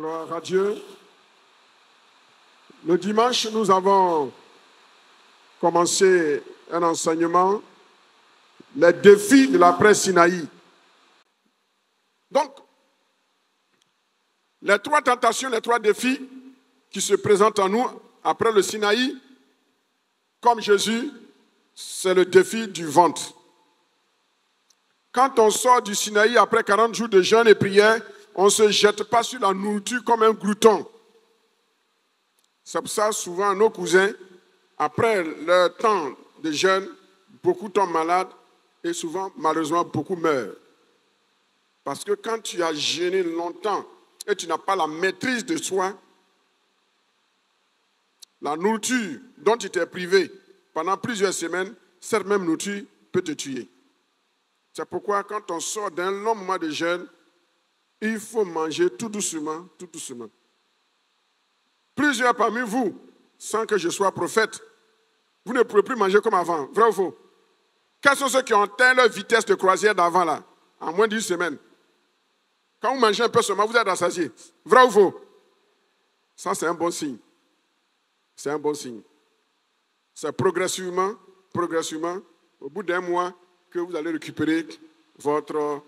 Gloire à Dieu. Le dimanche, nous avons commencé un enseignement, les défis de l'après Sinaï. Donc, les trois tentations, les trois défis qui se présentent à nous après le Sinaï, comme Jésus, c'est le défi du ventre. Quand on sort du Sinaï après 40 jours de jeûne et prière, on ne se jette pas sur la nourriture comme un glouton. C'est pour ça, souvent, nos cousins, après leur temps de jeûne, beaucoup tombent malades et souvent, malheureusement, beaucoup meurent. Parce que quand tu as jeûné longtemps et tu n'as pas la maîtrise de soi, la nourriture dont tu t'es privé pendant plusieurs semaines, cette même nourriture peut te tuer. C'est pourquoi quand on sort d'un long moment de jeûne, il faut manger tout doucement, tout doucement. Plusieurs parmi vous, sans que je sois prophète, vous ne pouvez plus manger comme avant. Vrai ou faux? Quels sont ceux qui ont atteint leur vitesse de croisière d'avant là, en moins d'une semaine? Quand vous mangez un peu seulement, vous êtes rassasié. Vrai ou faux? Ça, c'est un bon signe. C'est un bon signe. C'est progressivement, au bout d'un mois, que vous allez récupérer votre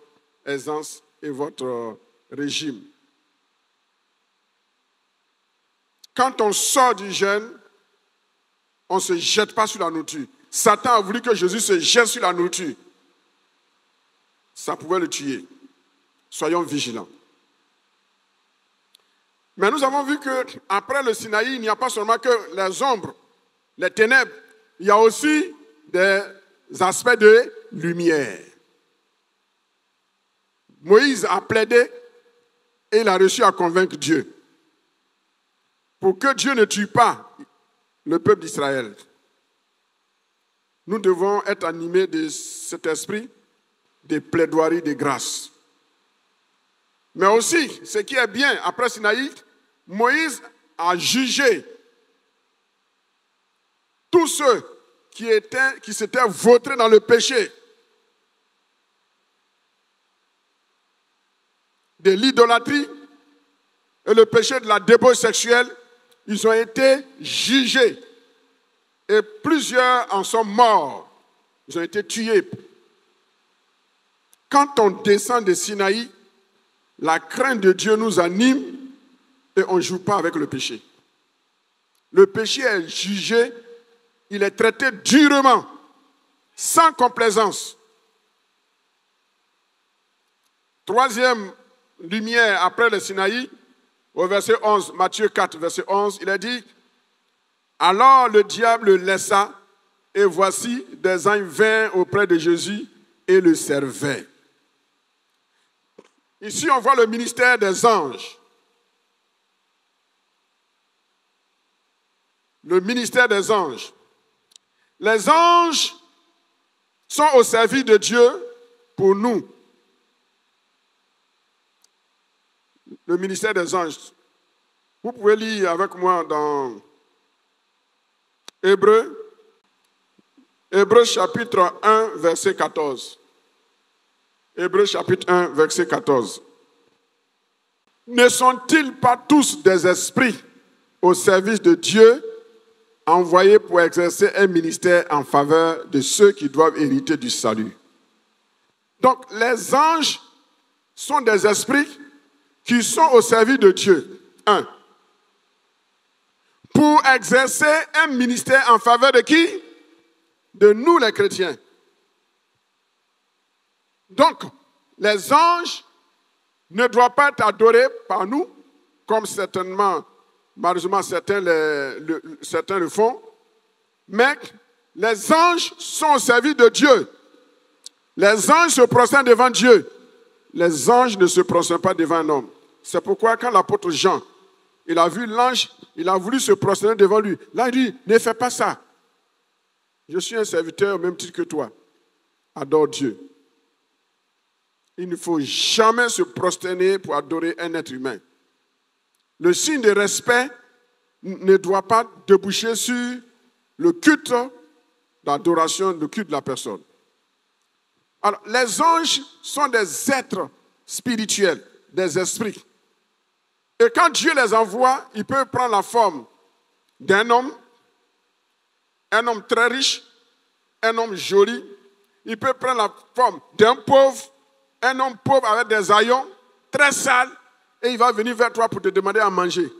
aisance et votre régime. Quand on sort du jeûne, on ne se jette pas sur la nourriture. Satan a voulu que Jésus se jette sur la nourriture. Ça pouvait le tuer. Soyons vigilants. Mais nous avons vu qu'après le Sinaï, il n'y a pas seulement que les ombres, les ténèbres, il y a aussi des aspects de lumière. Moïse a plaidé et il a réussi à convaincre Dieu pour que Dieu ne tue pas le peuple d'Israël. Nous devons être animés de cet esprit de plaidoirie de grâce. Mais aussi, ce qui est bien, après Sinaï, Moïse a jugé tous ceux qui s'étaient vautrés dans le péché de l'idolâtrie et le péché de la débauche sexuelle. Ils ont été jugés et plusieurs en sont morts. Ils ont été tués. Quand on descend de Sinaï, la crainte de Dieu nous anime et on ne joue pas avec le péché. Le péché est jugé, il est traité durement, sans complaisance. Troisième lumière après le Sinaï, au verset 11, Matthieu 4, verset 11, il est dit « Alors le diable le laissa, et voici des anges vinrent auprès de Jésus et le servaient. » Ici, on voit le ministère des anges. Le ministère des anges. Les anges sont au service de Dieu pour nous. Le ministère des anges. Vous pouvez lire avec moi dans Hébreux chapitre 1, verset 14. Hébreux chapitre 1, verset 14. Ne sont-ils pas tous des esprits au service de Dieu, envoyés pour exercer un ministère en faveur de ceux qui doivent hériter du salut? Donc, les anges sont des esprits qui sont au service de Dieu. 1. Pour exercer un ministère en faveur de qui? De nous les chrétiens. Donc, les anges ne doivent pas être adorés par nous, comme certainement, malheureusement, certains le font, mais les anges sont au service de Dieu. Les anges se prosternent devant Dieu. Les anges ne se prosternent pas devant un homme. C'est pourquoi quand l'apôtre Jean, il a vu l'ange, il a voulu se prosterner devant lui. Là, il dit, ne fais pas ça. Je suis un serviteur au même titre que toi. Adore Dieu. Il ne faut jamais se prosterner pour adorer un être humain. Le signe de respect ne doit pas déboucher sur le culte d'adoration, le culte de la personne. Alors, les anges sont des êtres spirituels, des esprits. Et quand Dieu les envoie, il peut prendre la forme d'un homme très riche, un homme joli. Il peut prendre la forme d'un pauvre, un homme pauvre avec des haillons, très sales, et il va venir vers toi pour te demander à manger.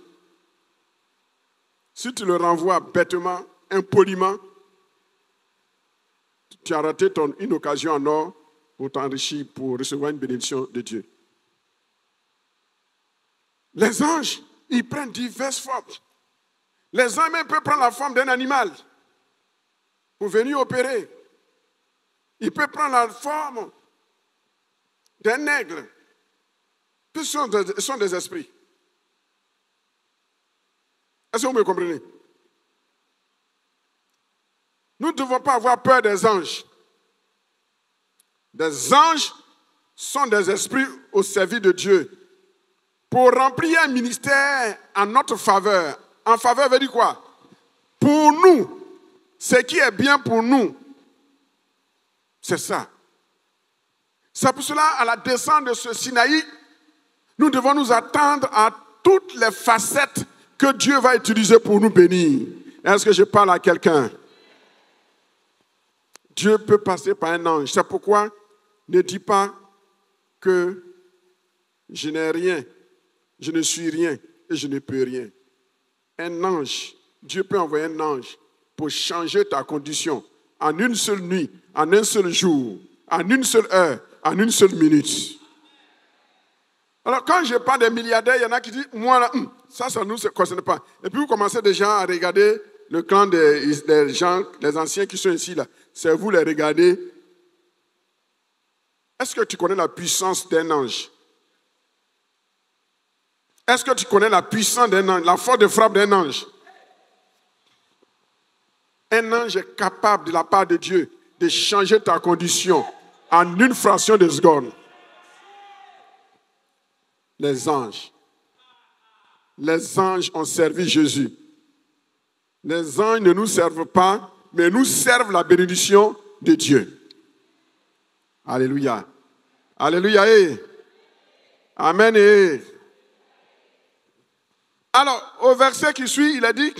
Si tu le renvoies bêtement, impoliment, tu as raté une occasion en or pour t'enrichir, pour recevoir une bénédiction de Dieu. Les anges, ils prennent diverses formes. Les anges même peuvent prendre la forme d'un animal pour venir opérer. Ils peuvent prendre la forme d'un aigle. Tous sont des esprits. Est-ce que vous me comprenez? Nous ne devons pas avoir peur des anges. Des anges sont des esprits au service de Dieu pour remplir un ministère en notre faveur. En faveur veut dire quoi? Pour nous, ce qui est bien pour nous, c'est ça. C'est pour cela, à la descente de ce Sinaï, nous devons nous attendre à toutes les facettes que Dieu va utiliser pour nous bénir. Est-ce que je parle à quelqu'un? Dieu peut passer par un ange. C'est pourquoi ne dis pas que je n'ai rien, je ne suis rien et je ne peux rien. Un ange, Dieu peut envoyer un ange pour changer ta condition en une seule nuit, en un seul jour, en une seule heure, en une seule minute. Alors quand je parle des milliardaires, il y en a qui disent, moi là, ça ne nous concerne pas. Et puis vous commencez déjà à regarder le clan des gens, les anciens qui sont ici là. C'est vous les regardez. Est-ce que tu connais la puissance d'un ange? Est-ce que tu connais la puissance d'un ange, la force de frappe d'un ange? Un ange est capable, de la part de Dieu, de changer ta condition en une fraction de seconde. Les anges ont servi Jésus. Les anges ne nous servent pas, mais nous servent la bénédiction de Dieu. Alléluia. Alléluia. Amen. Alors, au verset qui suit, il a dit,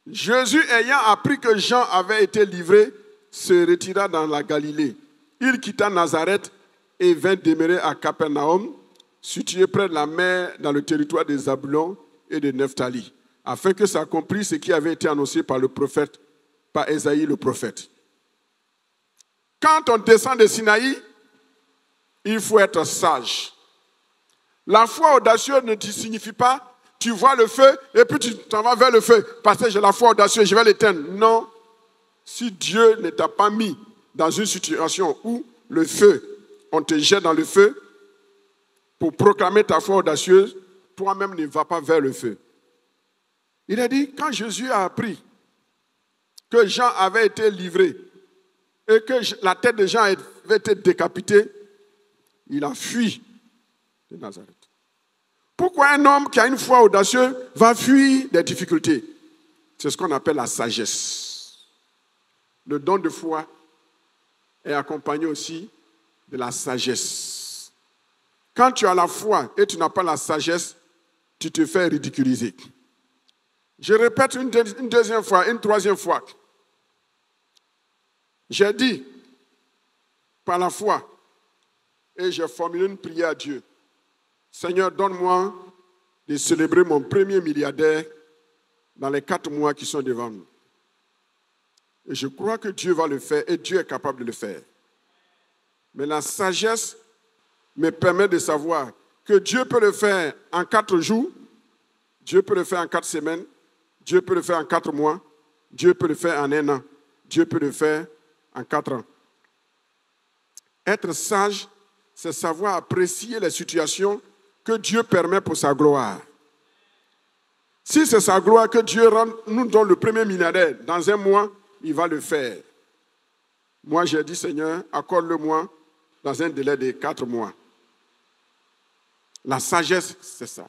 Jésus ayant appris que Jean avait été livré, se retira dans la Galilée. Il quitta Nazareth et vint demeurer à Capernaum, situé près de la mer dans le territoire de Zabulon et de Nephtali, afin que s'accomplisse ce qui avait été annoncé par le prophète, par Ésaïe le prophète. Quand on descend de Sinaï, il faut être sage. La foi audacieuse ne te signifie pas tu vois le feu et puis tu t'en vas vers le feu parce que j'ai la foi audacieuse, je vais l'éteindre. Non. Si Dieu ne t'a pas mis dans une situation où le feu, on te jette dans le feu pour proclamer ta foi audacieuse, toi-même ne vas pas vers le feu. Il a dit, quand Jésus a appris que Jean avait été livré et que la tête de Jean avait été décapitée, il a fui de Nazareth. Pourquoi un homme qui a une foi audacieuse va fuir des difficultés? C'est ce qu'on appelle la sagesse. Le don de foi est accompagné aussi de la sagesse. Quand tu as la foi et tu n'as pas la sagesse, tu te fais ridiculiser. Je répète une deuxième fois, une troisième fois. J'ai dit, par la foi, et j'ai formulé une prière à Dieu. Seigneur, donne-moi de célébrer mon premier milliardaire dans les 4 mois qui sont devant nous. Et je crois que Dieu va le faire et Dieu est capable de le faire. Mais la sagesse me permet de savoir que Dieu peut le faire en 4 jours, Dieu peut le faire en 4 semaines, Dieu peut le faire en 4 mois, Dieu peut le faire en 1 an, Dieu peut le faire en 4 ans. Être sage, c'est savoir apprécier les situations que Dieu permet pour sa gloire. Si c'est sa gloire que Dieu nous donne le premier milliardaire, dans 1 mois, il va le faire. Moi, j'ai dit, Seigneur, accorde-le-moi dans un délai de 4 mois. La sagesse, c'est ça.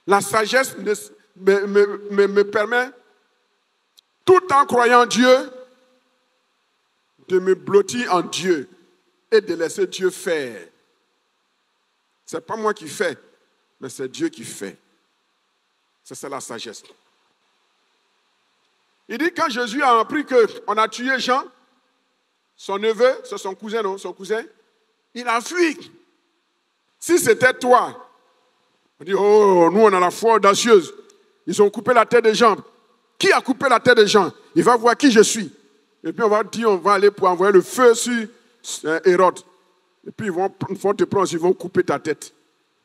La sagesse me permet, tout en croyant Dieu, de me blottir en Dieu et de laisser Dieu faire. Ce n'est pas moi qui fais. mais c'est Dieu qui fait. C'est ça la sagesse. Il dit quand Jésus a appris qu'on a tué Jean, son neveu, c'est son cousin, non, son cousin, il a fui. Si c'était toi, on dit, oh, nous on a la foi audacieuse. Ils ont coupé la tête des gens. Qui a coupé la tête des gens? Il va voir qui je suis. Et puis on va dire, on va aller pour envoyer le feu sur Hérode. Et puis ils vont te prendre, ils vont couper ta tête.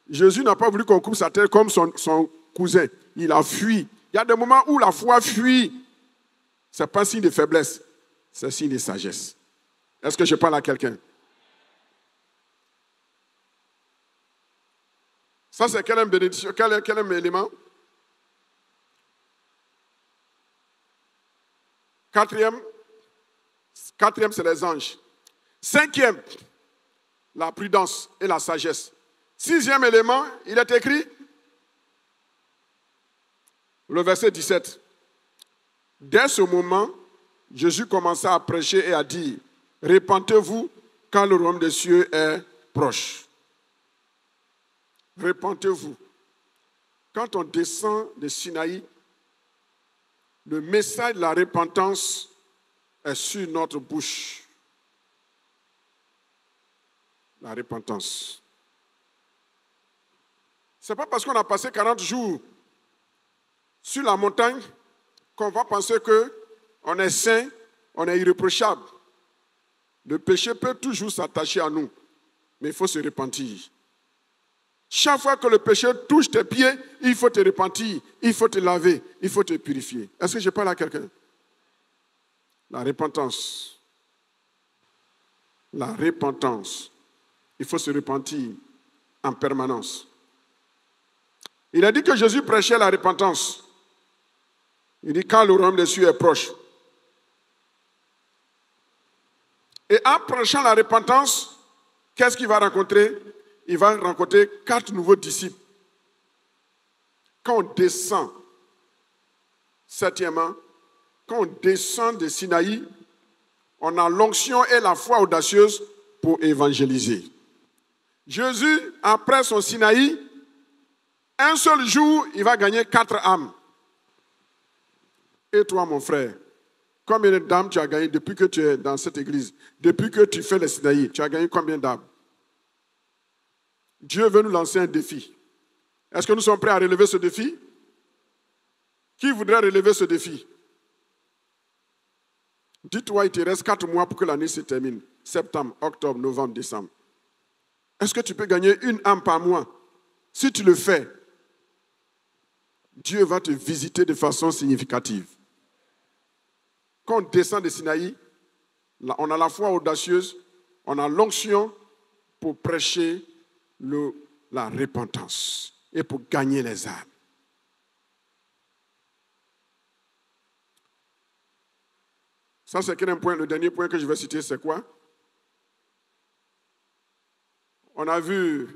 Jésus n'a pas voulu qu'on coupe sa tête comme son cousin. Il a fui. Il y a des moments où la foi fuit. Ce n'est pas signe de faiblesse, c'est signe de sagesse. Est-ce que je parle à quelqu'un? Ça, c'est quel bénédiction, quel élément? Quatrième, c'est les anges. Cinquième, la prudence et la sagesse. Sixième élément, il est écrit, le verset 17. Dès ce moment, Jésus commença à prêcher et à dire, « Répentez-vous, car le royaume des cieux est proche. » Répentez-vous. Quand on descend de Sinaï, le message de la repentance est sur notre bouche. La repentance. Ce n'est pas parce qu'on a passé 40 jours sur la montagne qu'on va penser qu'on est saint, on est irréprochable. Le péché peut toujours s'attacher à nous, mais il faut se repentir. Chaque fois que le péché touche tes pieds, il faut te repentir, il faut te laver, il faut te purifier. Est-ce que je parle à quelqu'un? La repentance. La repentance. Il faut se repentir en permanence. Il a dit que Jésus prêchait la repentance. Il dit quand le royaume des cieux est proche. Et en prêchant la repentance, qu'est-ce qu'il va rencontrer? Il va rencontrer 4 nouveaux disciples. Quand on descend, septièmement, quand on descend de Sinaï, on a l'onction et la foi audacieuse pour évangéliser. Jésus, après son Sinaï, un seul jour, il va gagner 4 âmes. Et toi, mon frère, combien d'âmes tu as gagné depuis que tu es dans cette église? Depuis que tu fais le Sinaï, tu as gagné combien d'âmes? Dieu veut nous lancer un défi. Est-ce que nous sommes prêts à relever ce défi? Qui voudrait relever ce défi? Dis-toi, il te reste 4 mois pour que l'année se termine. Septembre, octobre, novembre, décembre. Est-ce que tu peux gagner 1 âme par mois? Si tu le fais, Dieu va te visiter de façon significative. Quand on descend de Sinaï, on a la foi audacieuse, on a l'onction pour prêcher la repentance et pour gagner les âmes. Ça, c'est quel point? Le dernier point que je vais citer, c'est quoi? On a vu,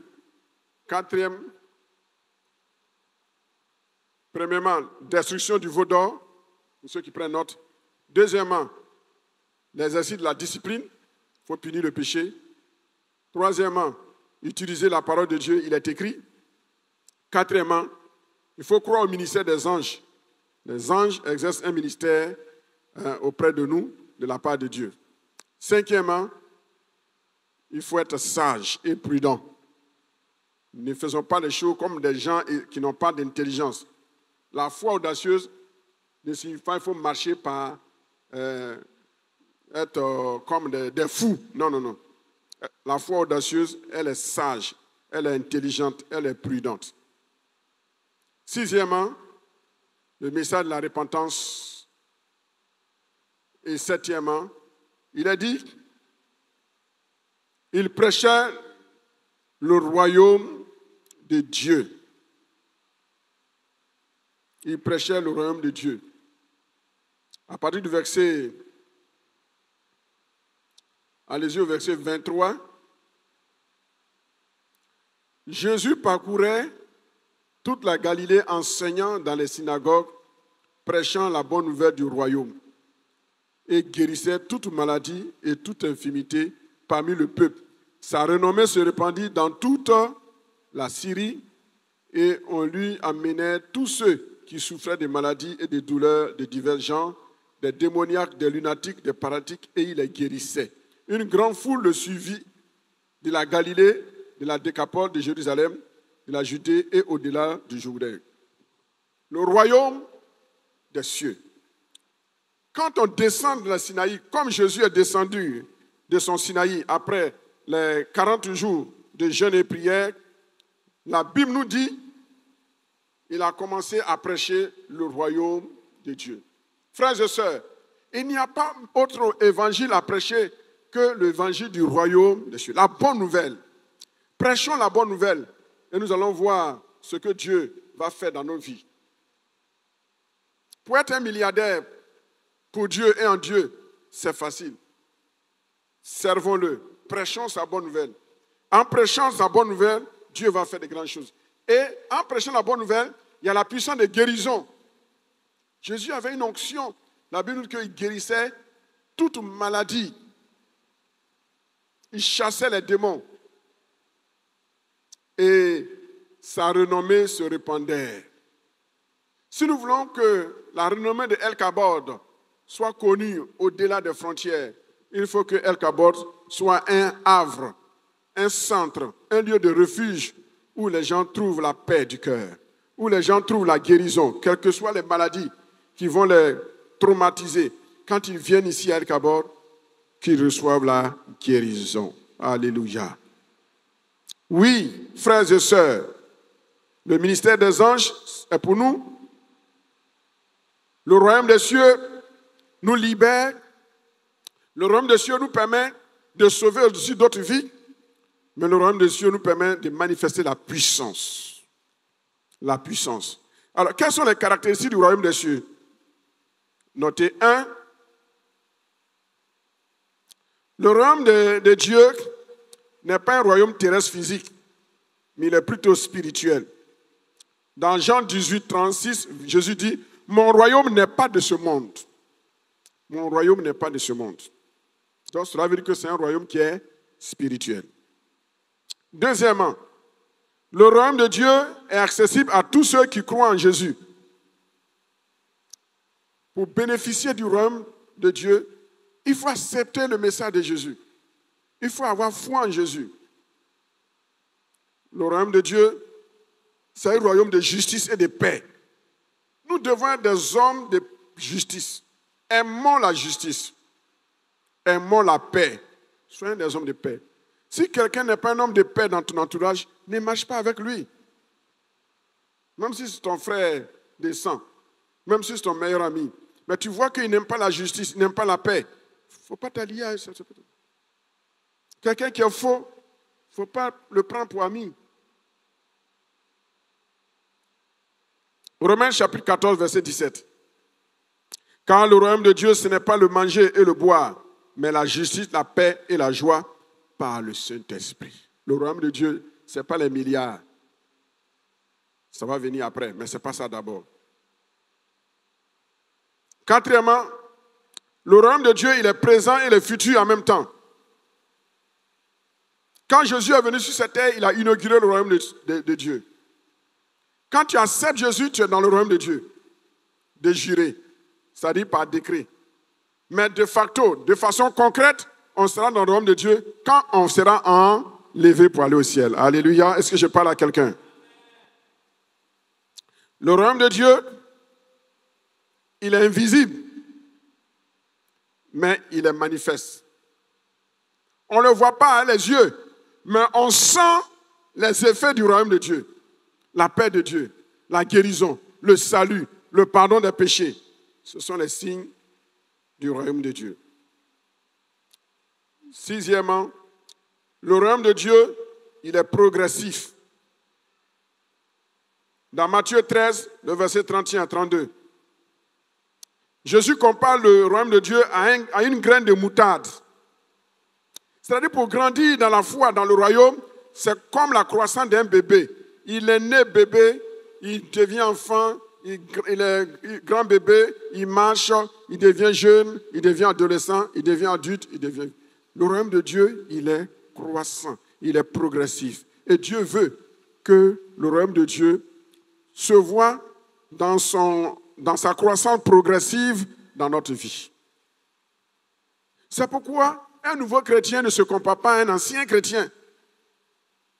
quatrième, premièrement, destruction du veau d'or, pour ceux qui prennent note. Deuxièmement, l'exercice de la discipline, il faut punir le péché. Troisièmement, utiliser la parole de Dieu, il est écrit. Quatrièmement, il faut croire au ministère des anges. Les anges exercent un ministère auprès de nous, de la part de Dieu. Cinquièmement, il faut être sage et prudent. Ne faisons pas les choses comme des gens qui n'ont pas d'intelligence. La foi audacieuse ne signifie pas qu'il faut marcher par être comme des fous. Non, non, non. La foi audacieuse, elle est sage, elle est intelligente, elle est prudente. Sixièmement, le message de la repentance. Et septièmement, il a dit, il prêchait le royaume de Dieu. Il prêchait le royaume de Dieu. À partir du verset, allez-y au verset 23, Jésus parcourait toute la Galilée enseignant dans les synagogues, prêchant la bonne nouvelle du royaume et guérissait toute maladie et toute infirmité parmi le peuple. Sa renommée se répandit dans toute la Syrie et on lui amenait tous ceux qui souffraient de maladies et de douleurs de divers genres, des démoniaques, des lunatiques, des paralytiques, et il les guérissait. Une grande foule le suivit de la Galilée, de la Décapole, de Jérusalem, de la Judée et au-delà du Jourdain. Le royaume des cieux. Quand on descend de la Sinaï, comme Jésus est descendu de son Sinaï après les 40 jours de jeûne et prière, la Bible nous dit qu'il a commencé à prêcher le royaume de Dieu. Frères et sœurs, il n'y a pas autre évangile à prêcher que l'évangile du royaume des cieux. La bonne nouvelle. Prêchons la bonne nouvelle et nous allons voir ce que Dieu va faire dans nos vies. Pour être un milliardaire pour Dieu et en Dieu, c'est facile. Servons-le. Prêchons sa bonne nouvelle. En prêchant sa bonne nouvelle, Dieu va faire de grandes choses. Et en prêchant la bonne nouvelle, il y a la puissance de guérison. Jésus avait une onction. La Bible dit qu'il guérissait toute maladie. Il chassait les démons. Et sa renommée se répandait. Si nous voulons que la renommée de El Kabod soit connue au-delà des frontières, il faut que El Kabod soit un havre, un centre, un lieu de refuge où les gens trouvent la paix du cœur, où les gens trouvent la guérison, quelles que soient les maladies qui vont les traumatiser. Quand ils viennent ici à El Kabod, qu'ils reçoivent la guérison. Alléluia. Oui, frères et sœurs, le ministère des anges est pour nous. Le royaume des cieux nous libère. Le royaume des cieux nous permet de sauver aussi d'autres vies. Mais le royaume des cieux nous permet de manifester la puissance. La puissance. Alors, quelles sont les caractéristiques du royaume des cieux? Notez 1. Le royaume de Dieu n'est pas un royaume terrestre physique, mais il est plutôt spirituel. Dans Jean 18, 36, Jésus dit, « Mon royaume n'est pas de ce monde. » Mon royaume n'est pas de ce monde. Donc, cela veut dire que c'est un royaume qui est spirituel. Deuxièmement, le royaume de Dieu est accessible à tous ceux qui croient en Jésus. Pour bénéficier du royaume de Dieu, il faut accepter le message de Jésus. Il faut avoir foi en Jésus. Le royaume de Dieu, c'est un royaume de justice et de paix. Nous devons être des hommes de justice. Aimons la justice. Aimons la paix. Soyons des hommes de paix. Si quelqu'un n'est pas un homme de paix dans ton entourage, ne marche pas avec lui. Même si c'est ton frère de sang, même si c'est ton meilleur ami. Mais tu vois qu'il n'aime pas la justice, il n'aime pas la paix. Il ne faut pas t'allier à ça. Quelqu'un qui est faux, il ne faut pas le prendre pour ami. Romains chapitre 14, verset 17. Car le royaume de Dieu, ce n'est pas le manger et le boire, mais la justice, la paix et la joie par le Saint-Esprit. Le royaume de Dieu, ce n'est pas les milliards. Ça va venir après, mais ce n'est pas ça d'abord. Quatrièmement, le royaume de Dieu, il est présent et il est futur en même temps. Quand Jésus est venu sur cette terre, il a inauguré le royaume de Dieu. Quand tu acceptes Jésus, tu es dans le royaume de Dieu. De juré, c'est-à-dire par décret. Mais de facto, de façon concrète, on sera dans le royaume de Dieu quand on sera enlevé pour aller au ciel. Alléluia. Est-ce que je parle à quelqu'un? Le royaume de Dieu, il est invisible, mais il est manifeste. On ne le voit pas avec les yeux, mais on sent les effets du royaume de Dieu. La paix de Dieu, la guérison, le salut, le pardon des péchés. Ce sont les signes du royaume de Dieu. Sixièmement, le royaume de Dieu, il est progressif. Dans Matthieu 13, le verset 31 à 32, Jésus compare le royaume de Dieu à une graine de moutarde. C'est-à-dire pour grandir dans la foi, dans le royaume, c'est comme la croissance d'un bébé. Il est né bébé, il devient enfant, il est grand bébé, il marche, il devient jeune, il devient adolescent, il devient adulte, il devient... Le royaume de Dieu, il est croissant, il est progressif. Et Dieu veut que le royaume de Dieu se voit dans sa croissance progressive dans notre vie. C'est pourquoi un nouveau chrétien ne se compare pas à un ancien chrétien.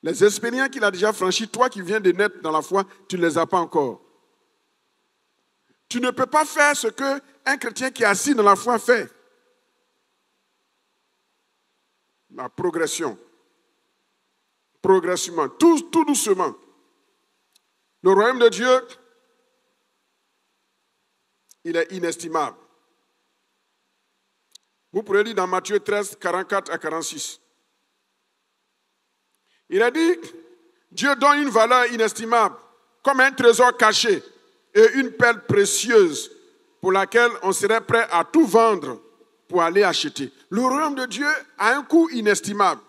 Les expériences qu'il a déjà franchies, toi qui viens de naître dans la foi, tu ne les as pas encore. Tu ne peux pas faire ce qu'un chrétien qui est assis dans la foi fait. La progression. Progressivement, tout doucement. Le royaume de Dieu, il est inestimable. Vous pourrez lire dans Matthieu 13, 44 à 46. Il a dit, Dieu donne une valeur inestimable, comme un trésor caché et une perle précieuse pour laquelle on serait prêt à tout vendre pour aller acheter. Le royaume de Dieu a un coût inestimable.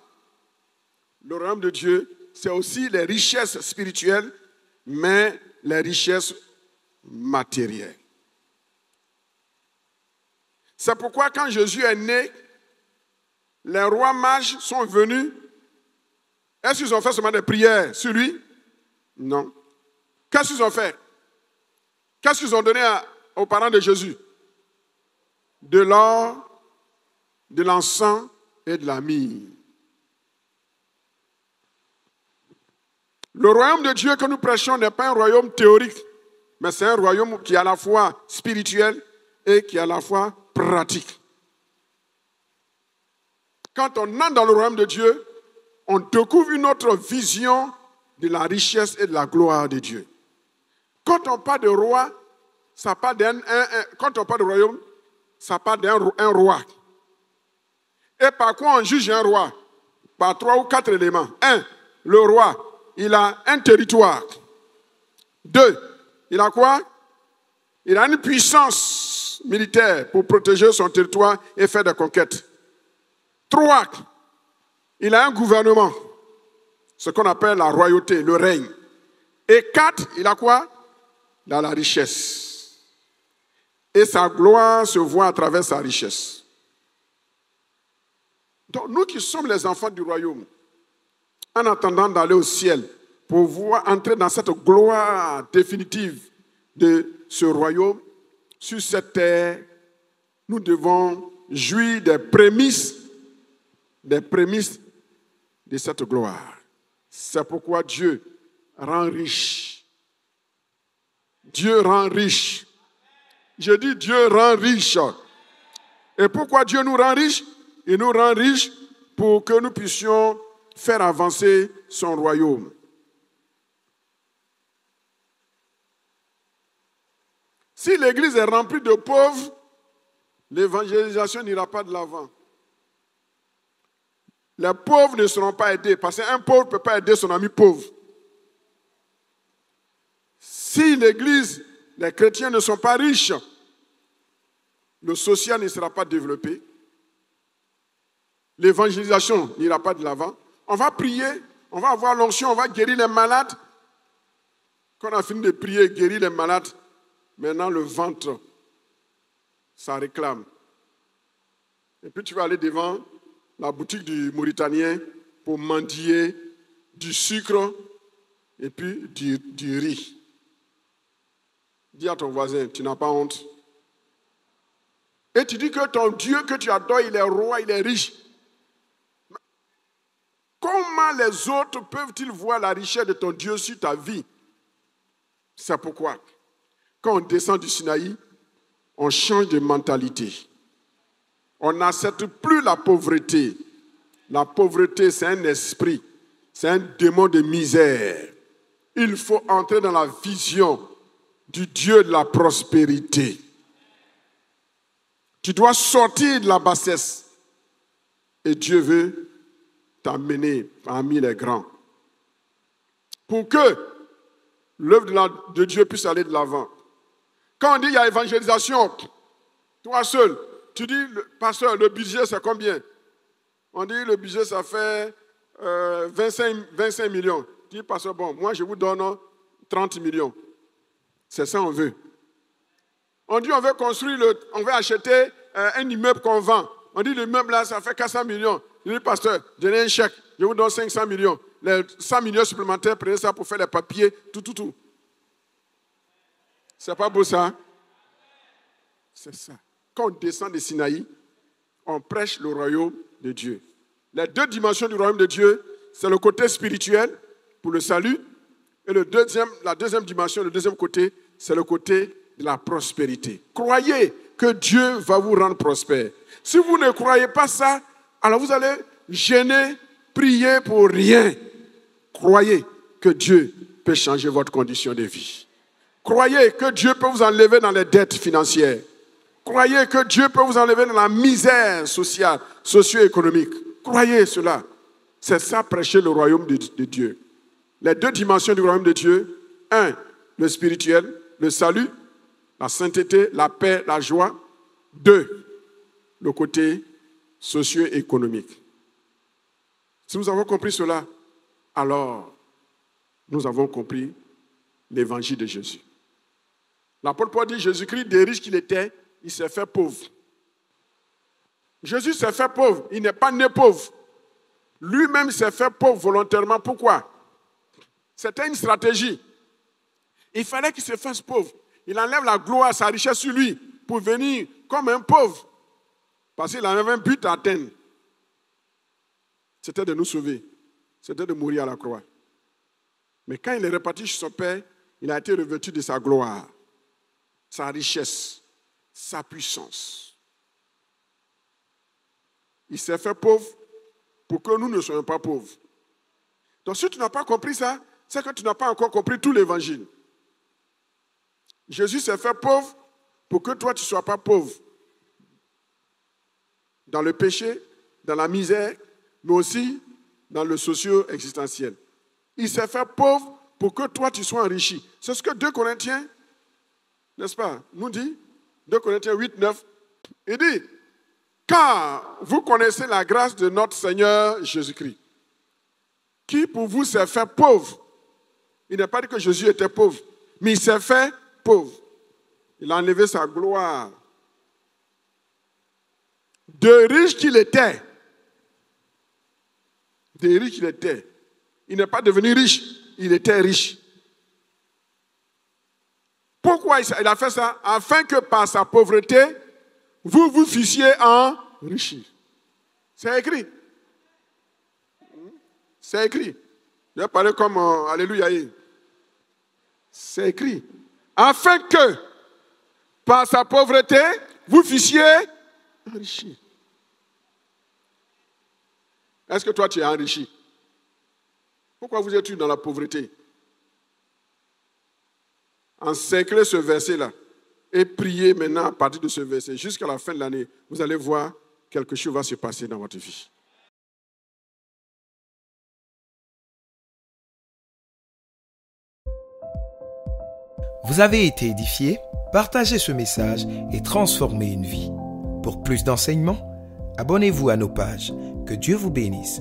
Le royaume de Dieu, c'est aussi les richesses spirituelles, mais les richesses matérielles. C'est pourquoi quand Jésus est né, les rois mages sont venus. Est-ce qu'ils ont fait seulement des prières sur lui? Non. Qu'est-ce qu'ils ont fait? Qu'est-ce qu'ils ont donné aux parents de Jésus? De l'or, de l'encens et de la myrrhe. Le royaume de Dieu que nous prêchons n'est pas un royaume théorique, mais c'est un royaume qui est à la fois spirituel et qui est à la fois pratique. Quand on entre dans le royaume de Dieu, on découvre une autre vision de la richesse et de la gloire de Dieu. Quand on parle de roi, ça parle quand on parle de royaume, ça parle d'un roi. Et par quoi on juge un roi? Par 3 ou 4 éléments. 1, le roi, il a un territoire. 2, il a quoi? Il a une puissance militaire pour protéger son territoire et faire des conquêtes. 3, il a un gouvernement, ce qu'on appelle la royauté, le règne. Et 4, il a quoi? Il a la richesse. Et sa gloire se voit à travers sa richesse. Donc nous qui sommes les enfants du royaume, en attendant d'aller au ciel, pour pouvoir entrer dans cette gloire définitive de ce royaume, sur cette terre, nous devons jouir des prémices de cette gloire. C'est pourquoi Dieu rend riche. Dieu rend riche. Je dis Dieu rend riche. Et pourquoi Dieu nous rend riche? Il nous rend riche pour que nous puissions faire avancer son royaume. Si l'Église est remplie de pauvres, l'évangélisation n'ira pas de l'avant. Les pauvres ne seront pas aidés, parce qu'un pauvre ne peut pas aider son ami pauvre. Si l'Église, les chrétiens ne sont pas riches, le social ne sera pas développé. L'évangélisation n'ira pas de l'avant. On va prier, on va avoir l'onction, on va guérir les malades. Quand on a fini de prier et guérir les malades, maintenant le ventre, ça réclame. Et puis tu vas aller devant la boutique du Mauritanien pour mendier du sucre et puis du riz. Dis à ton voisin, tu n'as pas honte. Et tu dis que ton Dieu que tu adores, il est roi, il est riche. Comment les autres peuvent-ils voir la richesse de ton Dieu sur ta vie? C'est pourquoi, quand on descend du Sinaï, on change de mentalité. On n'accepte plus la pauvreté. La pauvreté, c'est un esprit. C'est un démon de misère. Il faut entrer dans la vision du Dieu de la prospérité. Tu dois sortir de la bassesse. Et Dieu veut t'amener parmi les grands. Pour que l'œuvre de Dieu puisse aller de l'avant. Quand on dit qu'il y a évangélisation, toi seul, tu dis, pasteur, le budget c'est combien? On dit le budget ça fait 25 millions. Tu dis, pasteur, bon, moi je vous donne 30 millions. C'est ça qu'on veut. On dit on veut construire, on veut acheter un immeuble qu'on vend. On dit l'immeuble là ça fait 400 millions. Je dis, pasteur, donnez un chèque, je vous donne 500 millions. les 100 millions supplémentaires, prenez ça pour faire les papiers, tout. C'est pas beau ça? C'est ça. Quand on descend de Sinaï, on prêche le royaume de Dieu. Les deux dimensions du royaume de Dieu, c'est le côté spirituel pour le salut. Et la deuxième dimension, le deuxième côté, c'est le côté de la prospérité. Croyez que Dieu va vous rendre prospère. Si vous ne croyez pas ça, alors vous allez gêner, prier pour rien. Croyez que Dieu peut changer votre condition de vie. Croyez que Dieu peut vous enlever dans les dettes financières. Croyez que Dieu peut vous enlever dans la misère sociale, socio-économique. Croyez cela. C'est ça, prêcher le royaume de Dieu. Les deux dimensions du royaume de Dieu. Un, le spirituel, le salut, la sainteté, la paix, la joie. Deux, le côté socio-économique. Si nous avons compris cela, alors nous avons compris l'évangile de Jésus. L'apôtre Paul dit, Jésus-Christ, des riches qu'il était, il s'est fait pauvre. Jésus s'est fait pauvre, il n'est pas né pauvre. Lui-même s'est fait pauvre volontairement. Pourquoi? C'était une stratégie. Il fallait qu'il se fasse pauvre. Il enlève la gloire, sa richesse sur lui pour venir comme un pauvre. Parce qu'il avait un but à atteindre. C'était de nous sauver. C'était de mourir à la croix. Mais quand il est reparti chez son Père, il a été revêtu de sa gloire, sa richesse, sa puissance. Il s'est fait pauvre pour que nous ne soyons pas pauvres. Donc si tu n'as pas compris ça, c'est que tu n'as pas encore compris tout l'évangile. Jésus s'est fait pauvre pour que toi tu ne sois pas pauvre. Dans le péché, dans la misère, mais aussi dans le socio-existentiel. Il s'est fait pauvre pour que toi tu sois enrichi. C'est ce que 2 Corinthiens, n'est-ce pas, nous dit, 2 Corinthiens 8, 9, il dit, car vous connaissez la grâce de notre Seigneur Jésus-Christ, qui pour vous s'est fait pauvre. Il n'a pas dit que Jésus était pauvre, mais il s'est fait pauvre. Il a enlevé sa gloire. De riche qu'il était, il n'est pas devenu riche, il était riche. Pourquoi il a fait ça? Afin que par sa pauvreté, vous vous fussiez enrichis. C'est écrit. C'est écrit. Je vais parler comme Alléluia. C'est écrit. Afin que par sa pauvreté, vous fussiez enrichis. Est-ce que toi tu es enrichi? Pourquoi vous êtes dans la pauvreté? Encerclez ce verset-là et priez maintenant à partir de ce verset. Jusqu'à la fin de l'année, vous allez voir quelque chose va se passer dans votre vie. Vous avez été édifié? Partagez ce message et transformez une vie. Pour plus d'enseignements, abonnez-vous à nos pages. Que Dieu vous bénisse.